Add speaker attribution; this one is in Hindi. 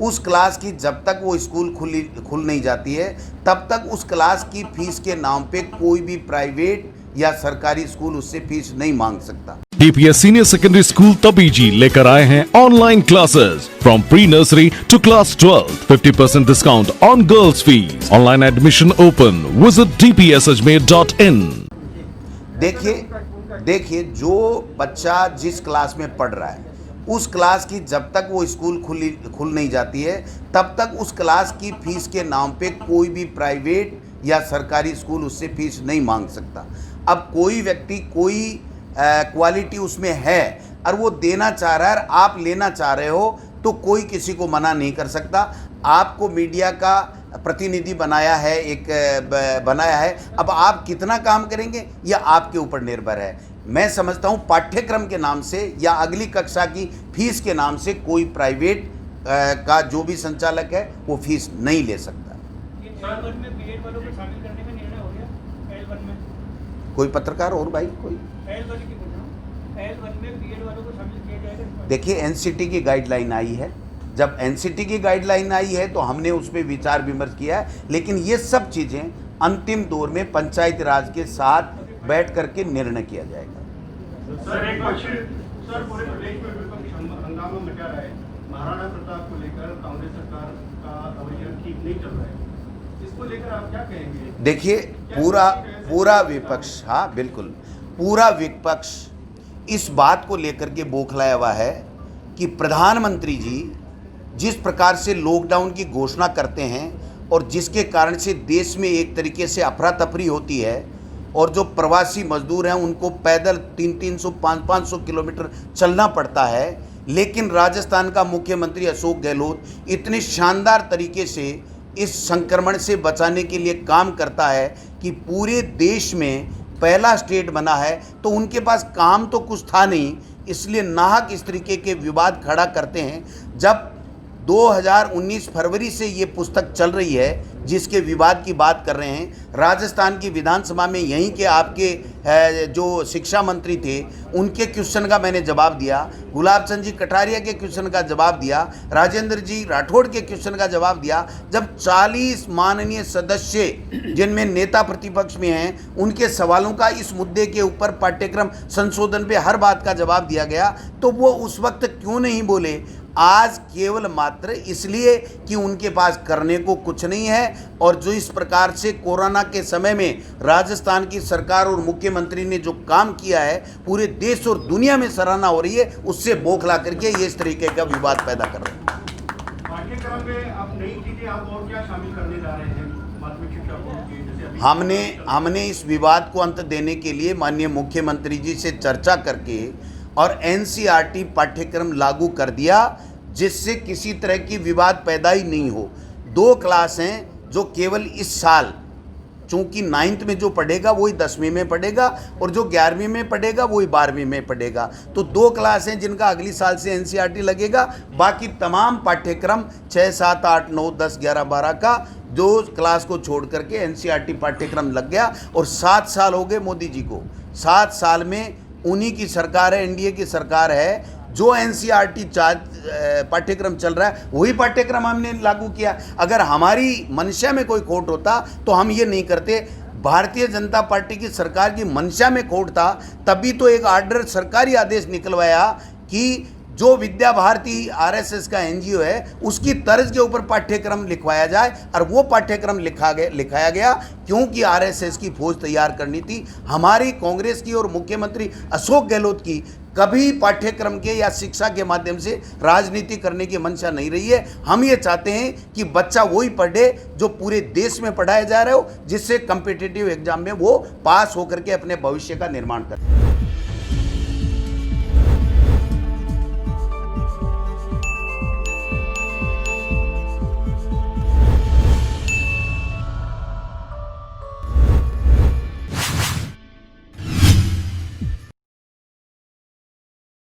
Speaker 1: उस क्लास की जब तक वो स्कूल खुल नहीं जाती है तब तक उस क्लास की फीस के नाम पे कोई भी प्राइवेट या सरकारी स्कूल उससे फीस नहीं मांग सकता।
Speaker 2: DPS senior secondary school Tabiji लेकर आए हैं online classes from pre nursery to class 12, 50% discount on girls fees. Online admission open. Visit dpsajmer.in।
Speaker 1: देखिए जो बच्चा जिस क्लास में पढ़ रहा है उस क्लास की जब तक वो स्कूल खुल नहीं जाती है तब तक उस क्लास की फीस के नाम पे कोई भी प्राइवेट या सरकारी स्कूल उससे फीस नहीं मांग सकता। अब कोई व्यक्ति कोई क्वालिटी उसमें है और वो देना चाह रहा है और आप लेना चाह रहे हो तो कोई किसी को मना नहीं कर सकता। आपको मीडिया का प्रतिनिधि बनाया है, अब आप कितना काम करेंगे यह आपके ऊपर निर्भर है। मैं समझता हूँ पाठ्यक्रम के नाम से या अगली कक्षा की फीस के नाम से कोई प्राइवेट का जो भी संचालक है वो फीस नहीं ले सकता। कोई पत्रकार और भाई कोई देखिए एनसीटी की गाइडलाइन आई है। जब एनसीटी की गाइडलाइन आई है तो हमने उस पर विचार विमर्श किया है, लेकिन ये सब चीज़ें अंतिम दौर में पंचायती राज के साथ बैठ करके निर्णय किया जाएगा।
Speaker 3: सर पूरे प्रदेश में विपक्ष हंगामा मचा रहा है। महाराणा प्रताप को लेकर कांग्रेस सरकार का रवैया ठीक नहीं चल रहा है, इसको लेकर आप क्या कहेंगे?
Speaker 1: देखिए पूरा विपक्ष, हाँ बिल्कुल, पूरा विपक्ष इस बात को लेकर के बौखलाया हुआ है कि प्रधानमंत्री जी जिस प्रकार से लॉकडाउन की घोषणा करते हैं और जिसके कारण से देश में एक तरीके से अफरा तफरी होती है और जो प्रवासी मजदूर हैं उनको पैदल 300-300, 500 किलोमीटर चलना पड़ता है, लेकिन राजस्थान का मुख्यमंत्री अशोक गहलोत इतने शानदार तरीके से इस संक्रमण से बचाने के लिए काम करता है कि पूरे देश में पहला स्टेट बना है। तो उनके पास काम तो कुछ था नहीं, इसलिए नाहक इस तरीके के विवाद खड़ा करते हैं। जब 2019 फरवरी से ये पुस्तक चल रही है जिसके विवाद की बात कर रहे हैं, राजस्थान की विधानसभा में यहीं के आपके जो शिक्षा मंत्री थे उनके क्वेश्चन का मैंने जवाब दिया, गुलाब चंद जी कटारिया के क्वेश्चन का जवाब दिया, राजेंद्र जी राठौड़ के क्वेश्चन का जवाब दिया। जब 40 माननीय सदस्य जिनमें नेता प्रतिपक्ष में हैं उनके सवालों का इस मुद्दे के ऊपर पाठ्यक्रम संशोधन पे हर बात का जवाब दिया गया, तो वो उस वक्त क्यों नहीं बोले? आज केवल मात्र इसलिए कि उनके पास करने को कुछ नहीं है। और जो इस प्रकार से कोरोना के समय में राजस्थान की सरकार और मुख्यमंत्री ने जो काम किया है पूरे देश और दुनिया में सराहना हो रही है, उससे बौखला करके ये इस तरीके का विवाद पैदा कर रहे हैं।
Speaker 3: पाठ्यक्रम में आप नई चीजें आप और क्या शामिल करने जा रहे हैं माध्यमिक शिक्षा बोर्ड की?
Speaker 1: हमने इस विवाद को अंत देने के लिए माननीय मुख्यमंत्री जी से चर्चा करके और एनसीईआरटी पाठ्यक्रम लागू कर दिया जिससे किसी तरह की विवाद पैदा ही नहीं हो। 2 क्लास हैं जो केवल इस साल, चूँकि 9th में जो पढ़ेगा वही 10वीं में पढ़ेगा और जो 11वीं में पढ़ेगा वही 12वीं में पढ़ेगा। तो 2 क्लास हैं जिनका अगली साल से एनसीईआरटी लगेगा। बाकी तमाम पाठ्यक्रम 6, 7, 8, 9, 10, 11, 12 का 2 क्लास को छोड़ करके एनसीईआरटी पाठ्यक्रम लग गया। और 7 साल हो गए मोदी जी को, 7 साल में उन्हीं की सरकार है, एनडीए की सरकार है। जो एनसीईआरटी पाठ्यक्रम चल रहा है वही पाठ्यक्रम हमने लागू किया। अगर हमारी मंशा में कोई खोट होता तो हम ये नहीं करते। भारतीय जनता पार्टी की सरकार की मंशा में खोट था तभी तो एक ऑर्डर, सरकारी आदेश निकलवाया कि जो विद्या भारती आरएसएस का एनजीओ है उसकी तर्ज के ऊपर पाठ्यक्रम लिखवाया जाए। और वो पाठ्यक्रम लिखाया गया क्योंकि आरएसएस की फौज तैयार करनी थी। हमारी कांग्रेस की और मुख्यमंत्री अशोक गहलोत की कभी पाठ्यक्रम के या शिक्षा के माध्यम से राजनीति करने की मंशा नहीं रही है। हम ये चाहते हैं कि बच्चा वही पढ़े जो पूरे देश में पढ़ाया जा रहा हो, जिससे कॉम्पिटिटिव एग्जाम में वो पास होकर के अपने भविष्य का निर्माण करे।